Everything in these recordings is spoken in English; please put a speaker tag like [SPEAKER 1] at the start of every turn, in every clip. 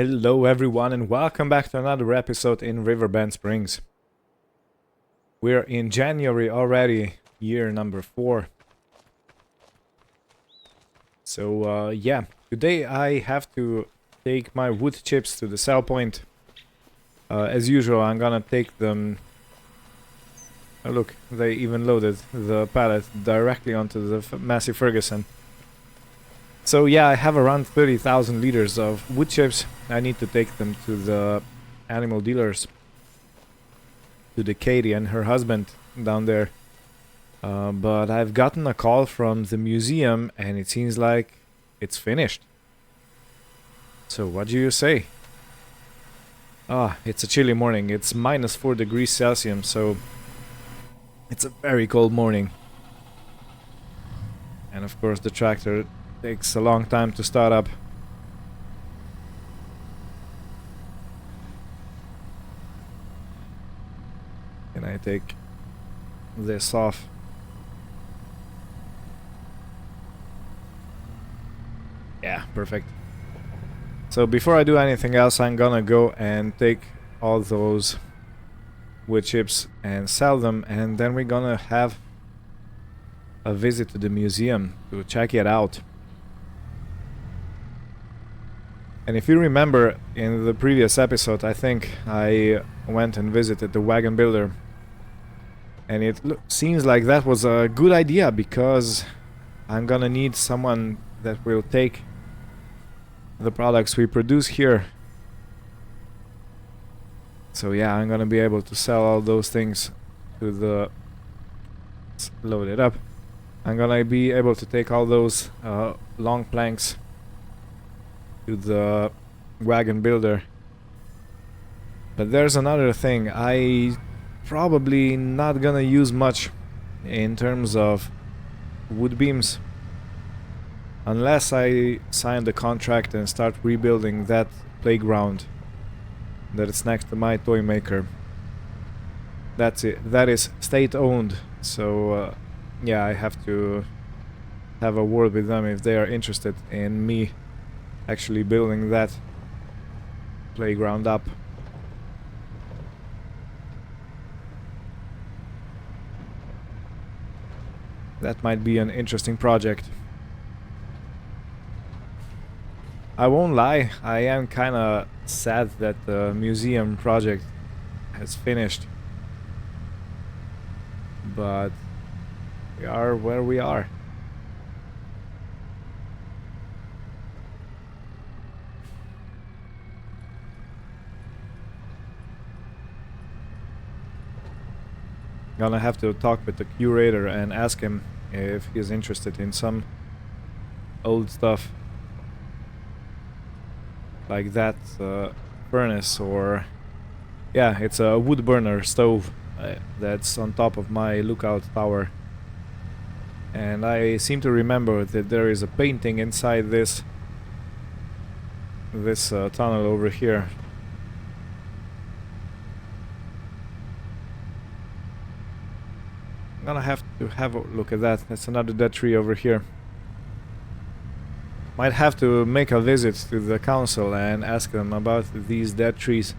[SPEAKER 1] Hello everyone and welcome back to another episode in Riverbend Springs. We're in January already, year number 4. So yeah, today I have to take my wood chips to the sell point. As usual, I'm gonna take them... Oh, look, they even loaded the pallet directly onto the Massey-Ferguson. So yeah, I have around 30,000 liters of wood chips. I need to take them to the animal dealers. To the Katie and her husband down there. But I've gotten a call from the museum and it seems like it's finished. So what do you say? It's a chilly morning. It's minus 4 degrees Celsius, so it's a very cold morning. And of course the tractor takes a long time to start up. Can I take this off? Yeah, perfect. So before I do anything else, I'm gonna go and take all those wood chips and sell them, and then we're gonna have a visit to the museum to check it out. And if you remember, in the previous episode, I think I went and visited the wagon builder. And it seems like that was a good idea, because I'm gonna need someone that will take the products we produce here. So yeah, I'm gonna be able to sell all those things to the... Let's load it up. I'm gonna be able to take all those long planks to the wagon builder. But there's another thing. I probably not gonna use much in terms of wood beams unless I sign the contract and start rebuilding that playground that is next to my toy maker. That's it. That is state owned, so yeah, I have to have a word with them if they are interested in me actually building that playground up. That might be an interesting project. I won't lie, I am kinda sad that the museum project has finished. But we are where we are. Gonna have to talk with the curator and ask him if he's interested in some old stuff like that furnace, or yeah, it's a wood burner stove that's on top of my lookout tower. And I seem to remember that there is a painting inside this tunnel over here. I'm gonna have to have a look at that. That's another dead tree over here. Might have to make a visit to the council and ask them about these dead trees,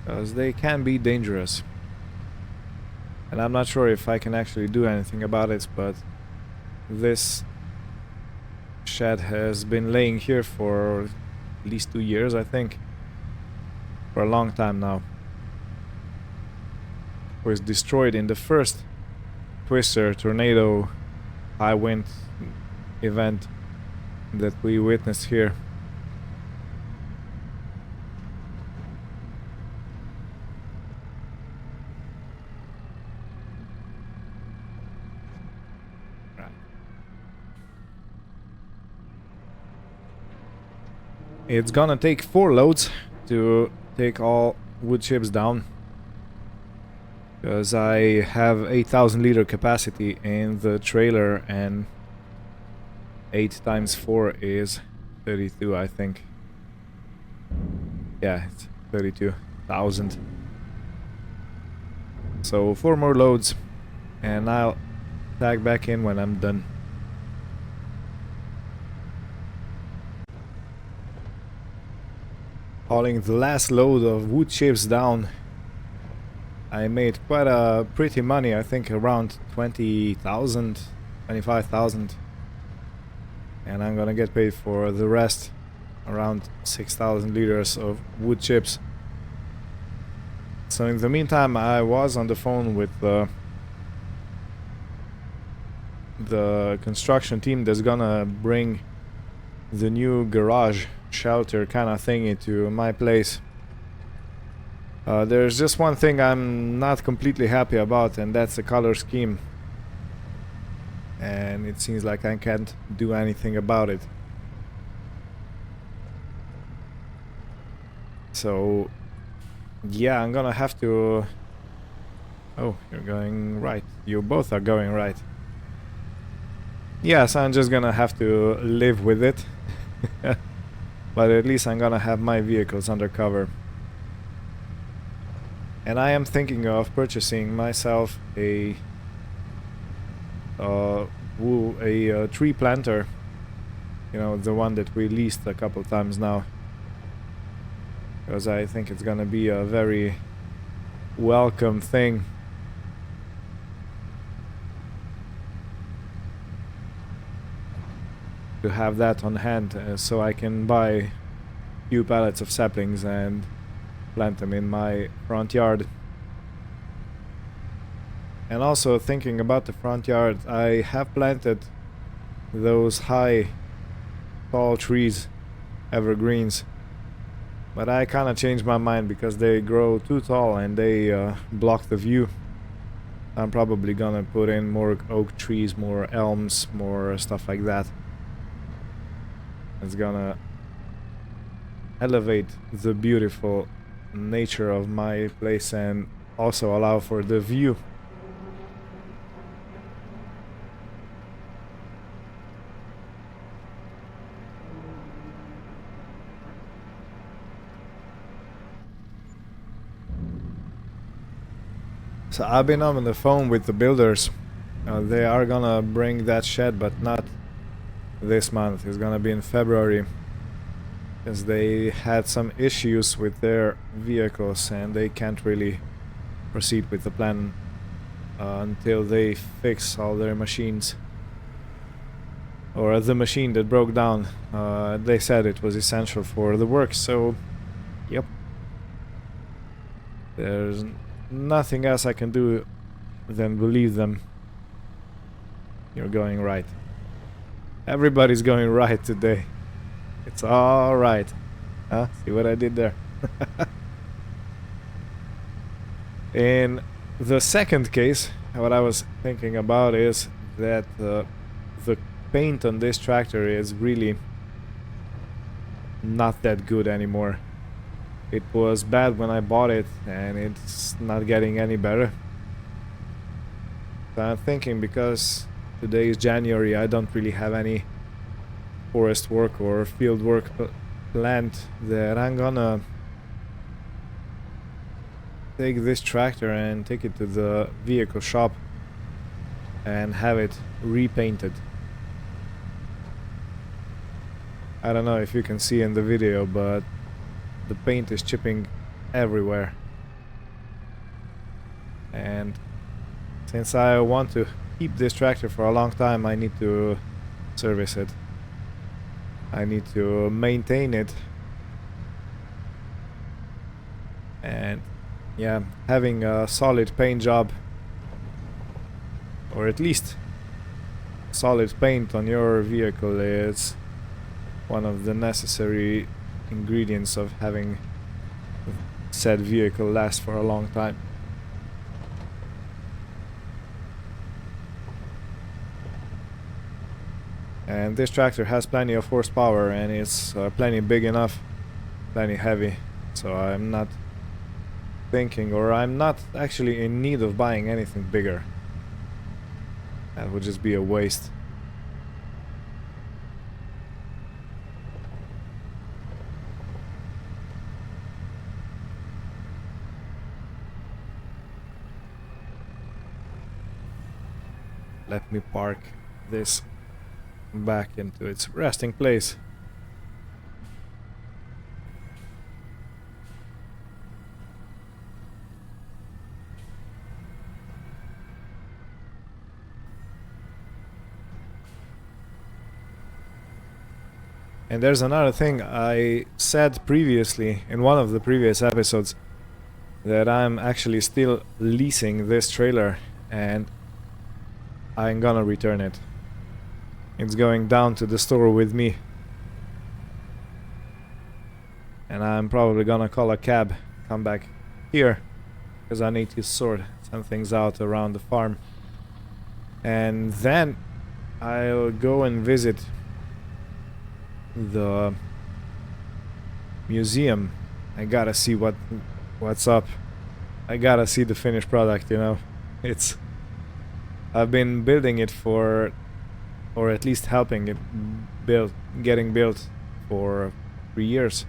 [SPEAKER 1] because they can be dangerous. And I'm not sure if I can actually do anything about it, but this shed has been laying here for at least 2 years, I think. For a long time now. Was destroyed in the first twister tornado high wind event that we witnessed here. Right. It's gonna take 4 loads to take all wood chips down, because I have 8,000 liter capacity in the trailer, and 8 times 4 is 32, I think. Yeah, it's 32,000. So 4 more loads, and I'll tag back in when I'm done. hauling the last load of wood chips down. I made quite a pretty money, I think around 20,000, 25,000. And I'm gonna get paid for the rest, around 6,000 liters of wood chips. So in the meantime, I was on the phone with the construction team that's gonna bring the new garage shelter kind of thing into my place. There's just one thing I'm not completely happy about, and that's the color scheme. And it seems like I can't do anything about it. So yeah, I'm gonna have to... Oh, you're going right. You both are going right. Yes, I'm just gonna have to live with it. But at least I'm gonna have my vehicles under cover. And I am thinking of purchasing myself a tree planter. You know, the one that we leased a couple times now. Because I think it's gonna be a very welcome thing. To have that on hand, so I can buy a few pallets of saplings and plant them in my front yard. And also thinking about the front yard, I have planted those high, tall trees, evergreens. But I kind of changed my mind because they grow too tall and they block the view. I'm probably gonna put in more oak trees, more elms, more stuff like that. It's gonna elevate the beautiful nature of my place and also allow for the view. So I've been on the phone with the builders. They are gonna bring that shed, but not this month. It's gonna be in February, because they had some issues with their vehicles and they can't really proceed with the plan until they fix all their machines, or the machine that broke down. They said it was essential for the work, so yep, there's nothing else I can do than believe them. You're going right. Everybody's going right today. It's all right. Huh? See what I did there? In the second case, what I was thinking about is that the paint on this tractor is really not that good anymore. It was bad when I bought it, and it's not getting any better. So I'm thinking, because today is January, I don't really have any forest work or field work planned, that I'm gonna take this tractor and take it to the vehicle shop and have it repainted. I don't know if you can see in the video, but the paint is chipping everywhere. And since I want to keep this tractor for a long time, I need to service it. I need to maintain it. And yeah, having a solid paint job, or at least solid paint on your vehicle, is one of the necessary ingredients of having said vehicle last for a long time. And this tractor has plenty of horsepower, and it's plenty big enough, plenty heavy, so I'm not thinking, or I'm not actually in need of buying anything bigger. That would just be a waste. Let me park this back into its resting place. And there's another thing I said previously in one of the previous episodes, that I'm actually still leasing this trailer and I'm gonna return it. It's going down to the store with me. And I'm probably gonna call a cab, come back here, because I need to sort some things out around the farm. And then I'll go and visit the museum. I gotta see what's up. I gotta see the finished product, you know. I've been building it for, or at least helping it getting built for 3 years.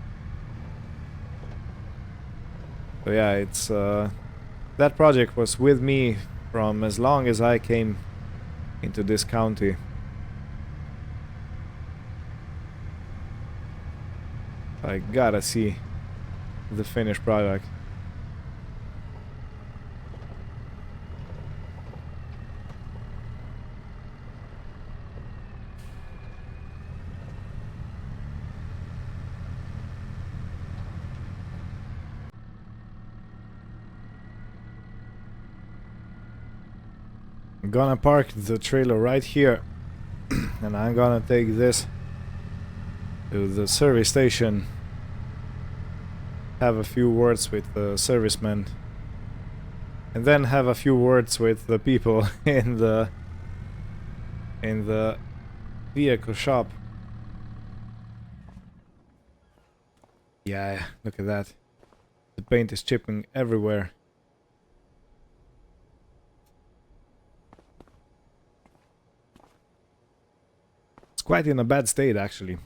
[SPEAKER 1] So yeah, it's that project was with me from as long as I came into this county. I gotta see the finished product. I'm gonna park the trailer right here and I'm gonna take this to the service station, have a few words with the serviceman, and then have a few words with the people in the vehicle shop. Yeah, look at that. The paint is chipping everywhere. It's quite in a bad state, actually.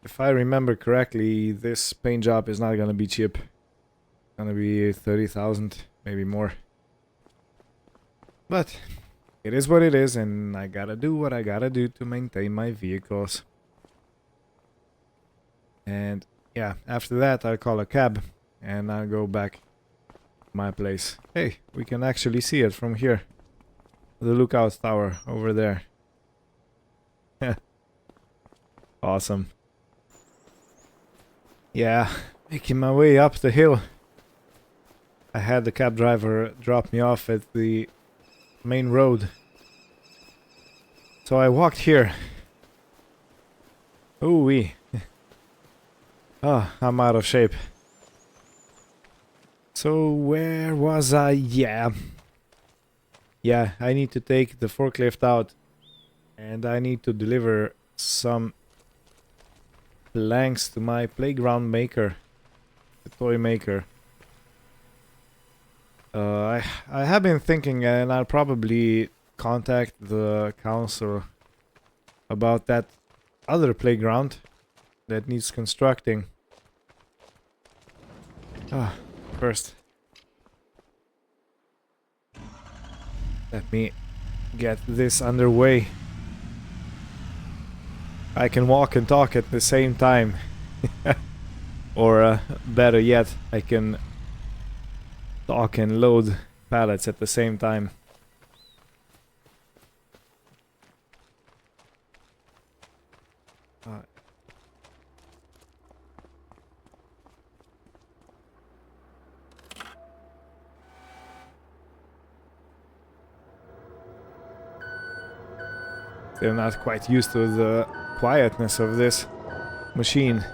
[SPEAKER 1] If I remember correctly, this paint job is not gonna be cheap. It's gonna be 30,000, maybe more. But it is what it is, and I gotta do what I gotta do to maintain my vehicles. And yeah, after that I'll call a cab and I'll go back to my place. Hey, we can actually see it from here. The lookout tower over there. Awesome. Yeah, making my way up the hill. I had the cab driver drop me off at the main road. So I walked here. Ooh-wee. Ah, I'm out of shape. So where was I? Yeah, I need to take the forklift out and I need to deliver some planks to my playground maker, the toy maker. I have been thinking, and I'll probably contact the council about that other playground that needs constructing. First, let me get this underway. I can walk and talk at the same time. Or better yet, I can talk and load pallets at the same time. They're not quite used to the quietness of this machine.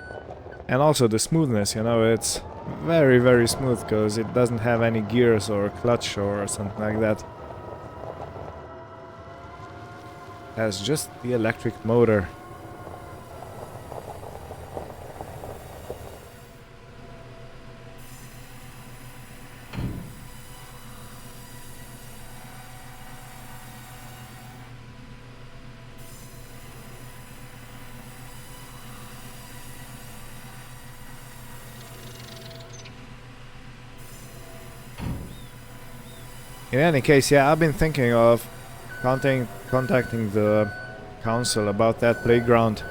[SPEAKER 1] And also the smoothness, you know, it's very, very smooth because it doesn't have any gears or clutch or something like that. It has just the electric motor. In any case, yeah, I've been thinking of contacting the council about that playground.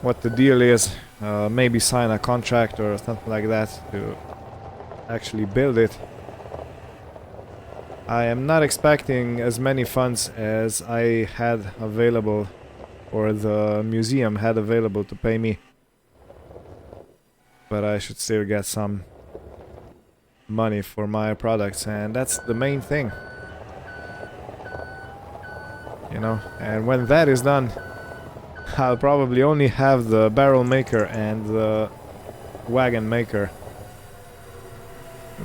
[SPEAKER 1] What the deal is, maybe sign a contract or something like that to actually build it. I am not expecting as many funds as I had available, or the museum had available to pay me. But I should still get some money for my products, and that's the main thing. You know, and when that is done, I'll probably only have the barrel maker and the wagon maker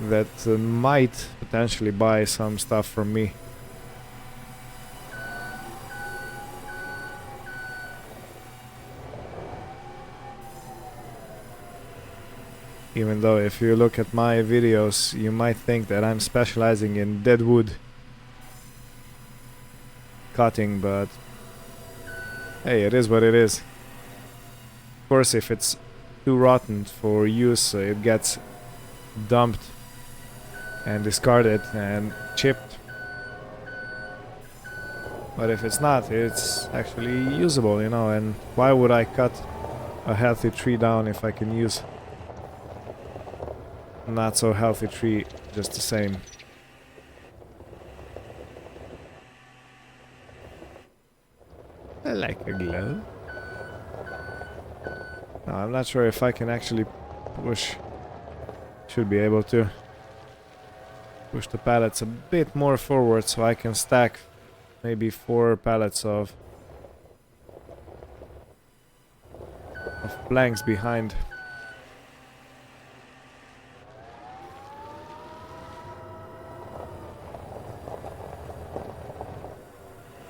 [SPEAKER 1] that might potentially buy some stuff from me. Even though if you look at my videos, you might think that I'm specializing in dead wood cutting, but hey, it is what it is. Of course, if it's too rotten for use, it gets dumped and discarded and chipped. But if it's not, it's actually usable, you know, and why would I cut a healthy tree down if I can use not so healthy tree just the same? I like a glove. No, I'm not sure if I can actually push. Should be able to push the pallets a bit more forward so I can stack maybe 4 pallets of planks behind.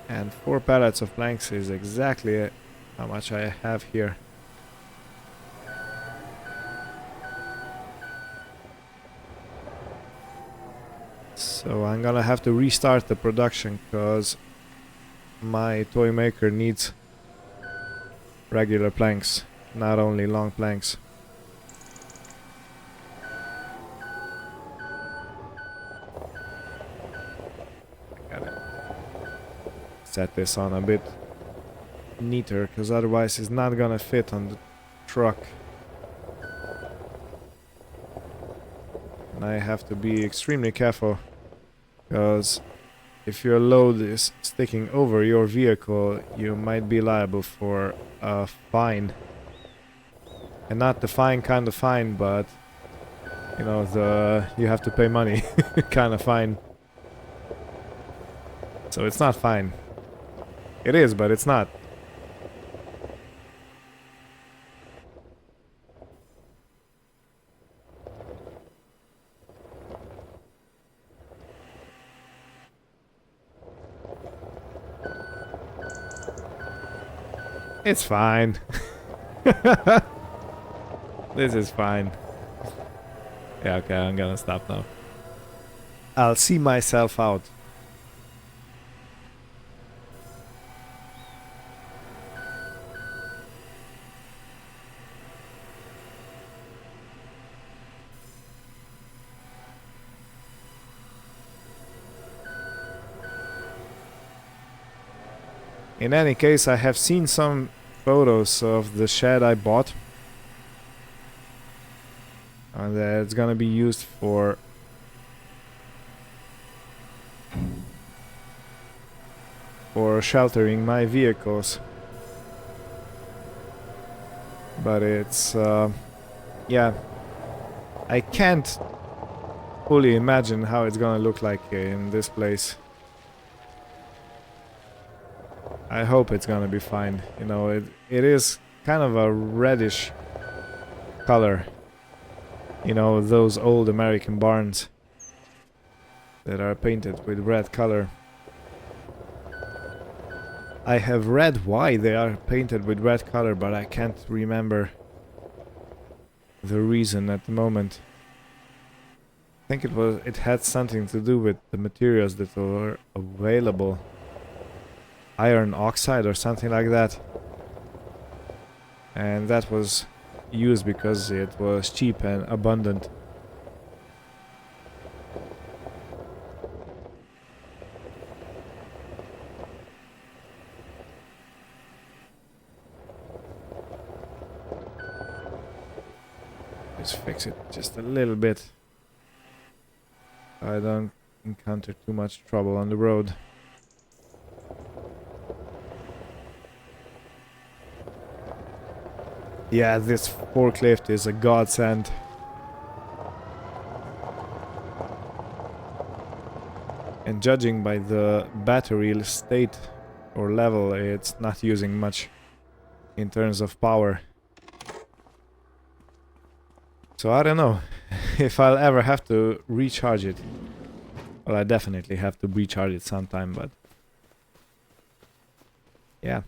[SPEAKER 1] And 4 pallets of planks is exactly how much I have here. So I'm gonna have to restart the production because my toy maker needs regular planks, not only long planks. Set this on a bit neater because otherwise it's not gonna fit on the truck. And I have to be extremely careful because if your load is sticking over your vehicle, you might be liable for a fine. And not the fine kind of fine, but you know, the you have to pay money kind of fine. So it's not fine. It is, but it's not. It's fine. This is fine. Yeah, okay, I'm gonna stop now. I'll see myself out. In any case, I have seen some photos of the shed I bought. And it's gonna be used for sheltering my vehicles. But it's yeah, I can't fully imagine how it's gonna look like in this place. I hope it's gonna be fine. You know, it is kind of a reddish color. You know, those old American barns that are painted with red color. I have read why they are painted with red color, but I can't remember the reason at the moment. I think it had something to do with the materials that were available. Iron oxide or something like that. And that was used because it was cheap and abundant. Just fix it just a little bit. I don't encounter too much trouble on the road. Yeah, this forklift is a godsend. And judging by the battery state or level, it's not using much in terms of power. So I don't know if I'll ever have to recharge it. Well, I definitely have to recharge it sometime, but yeah.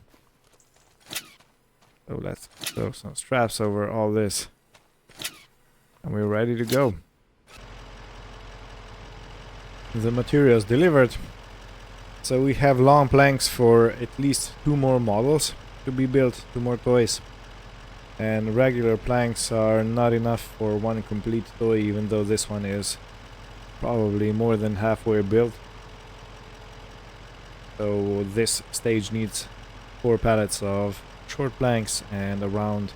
[SPEAKER 1] So let's throw some straps over all this. And we're ready to go. The materials delivered. So we have long planks for at least 2 more models to be built, 2 more toys. And regular planks are not enough for 1 complete toy, even though this one is probably more than halfway built. So this stage needs 4 pallets of short planks and around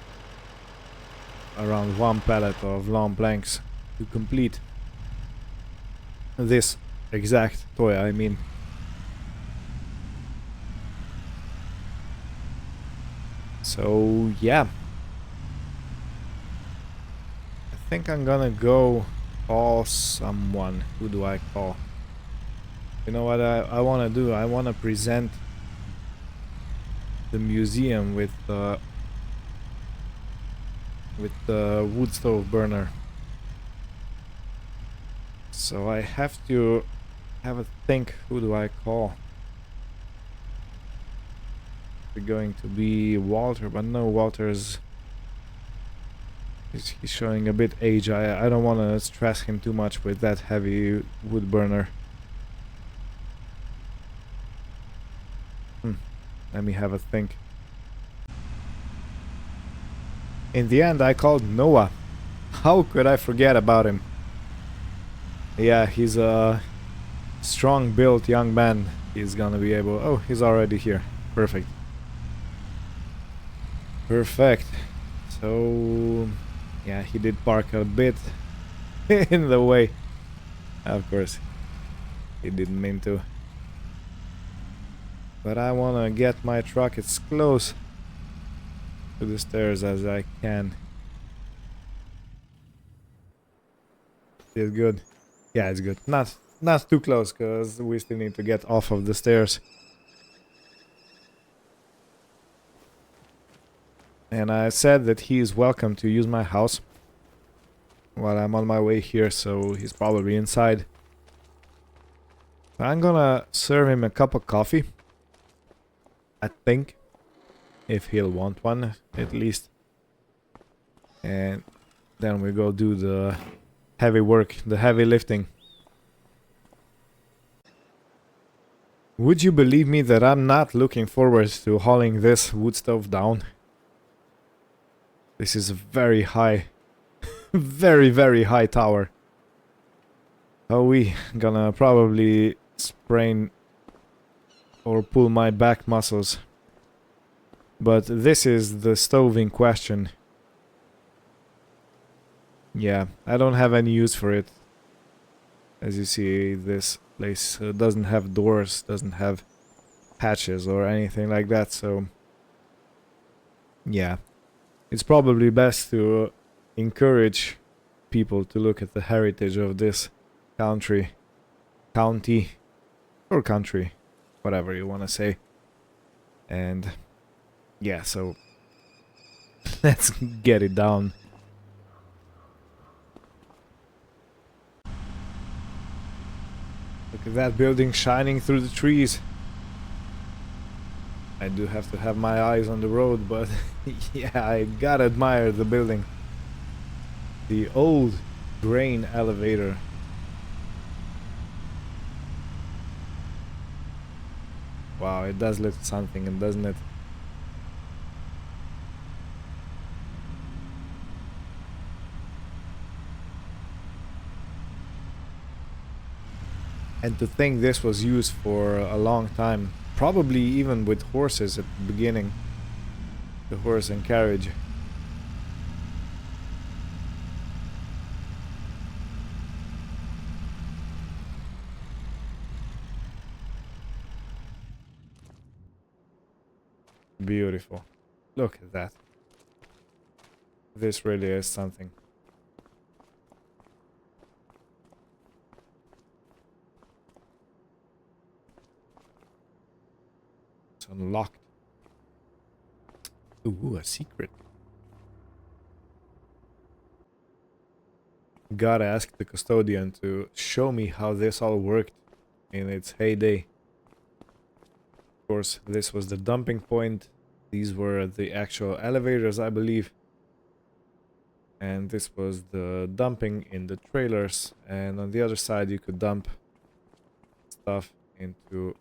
[SPEAKER 1] 1 pallet of long planks to complete this exact toy, I mean. So yeah, I think I'm gonna go call someone. Who do I call? You know what I want to do? I want to present the museum with the wood stove burner. So I have to have a think. Who do I call? It's going to be Walter, but no, Walter's he's showing a bit age. I don't want to stress him too much with that heavy wood burner. Let me have a think. In the end, I called Noah. How could I forget about him? Yeah, he's a strong-built young man. He's gonna be able... Oh, he's already here. Perfect. Perfect. So... yeah, he did park a bit in the way. Of course. He didn't mean to. But I wanna get my truck as close to the stairs as I can. Is it good? Yeah, it's good. Not too close, because we still need to get off of the stairs. And I said that he is welcome to use my house while I'm on my way here, so he's probably inside. I'm gonna serve him a cup of coffee, I think, if he'll want one, at least. And then we go do the heavy work, the heavy lifting. Would you believe me that I'm not looking forward to hauling this wood stove down? This is a very high, very high tower. Oh, we gonna probably sprain or pull my back muscles. But this is the stove in question. Yeah, I don't have any use for it. As you see, this place doesn't have doors, doesn't have hatches or anything like that, so... yeah. It's probably best to encourage people to look at the heritage of this county, or country, whatever you want to say. And yeah, so let's get it down. Look at that building shining through the trees. I do have to have my eyes on the road, but yeah, I gotta admire the building. The old grain elevator. Wow, it does look something, doesn't it? And to think this was used for a long time. Probably even with horses at the beginning. The horse and carriage. Beautiful. Look at that. This really is something. It's unlocked. Ooh, a secret. Gotta ask the custodian to show me how this all worked in its heyday. Of course, this was the dumping point. These were the actual elevators, I believe. And this was the dumping in the trailers. And on the other side, you could dump stuff into...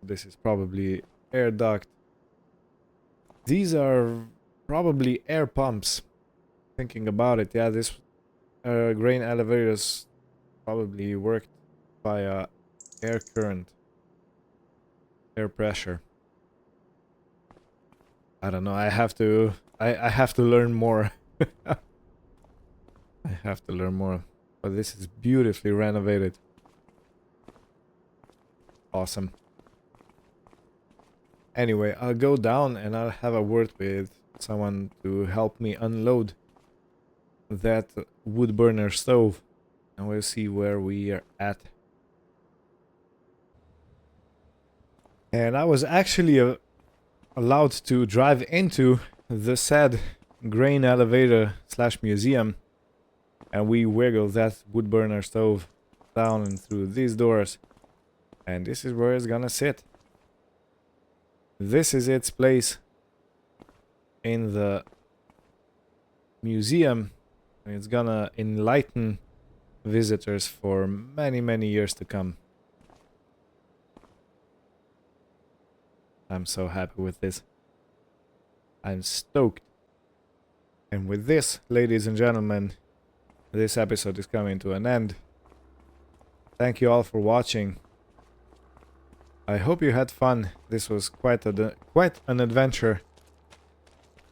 [SPEAKER 1] This is probably air duct. These are probably air pumps. Thinking about it, yeah, this grain elevators probably worked via air current, air pressure. I don't know. I have to learn more. I have to learn more. But this is beautifully renovated. Awesome. Anyway, I'll go down and I'll have a word with someone to help me unload that wood burner stove. And we'll see where we are at. And I was actually allowed to drive into the said grain elevator / museum. And we wiggled that wood burner stove down and through these doors. And this is where it's gonna sit. This is its place in the museum. It's gonna enlighten visitors for many, many years to come. I'm so happy with this. I'm stoked. And with this, ladies and gentlemen, this episode is coming to an end. Thank you all for watching. I hope you had fun. This was quite an adventure,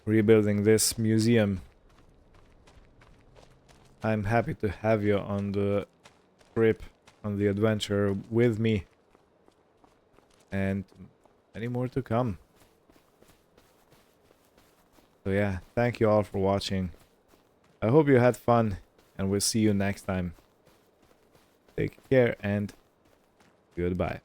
[SPEAKER 1] rebuilding this museum. I'm happy to have you on the trip, on the adventure with me. And many more to come. So yeah, thank you all for watching. I hope you had fun, and we'll see you next time. Take care and goodbye.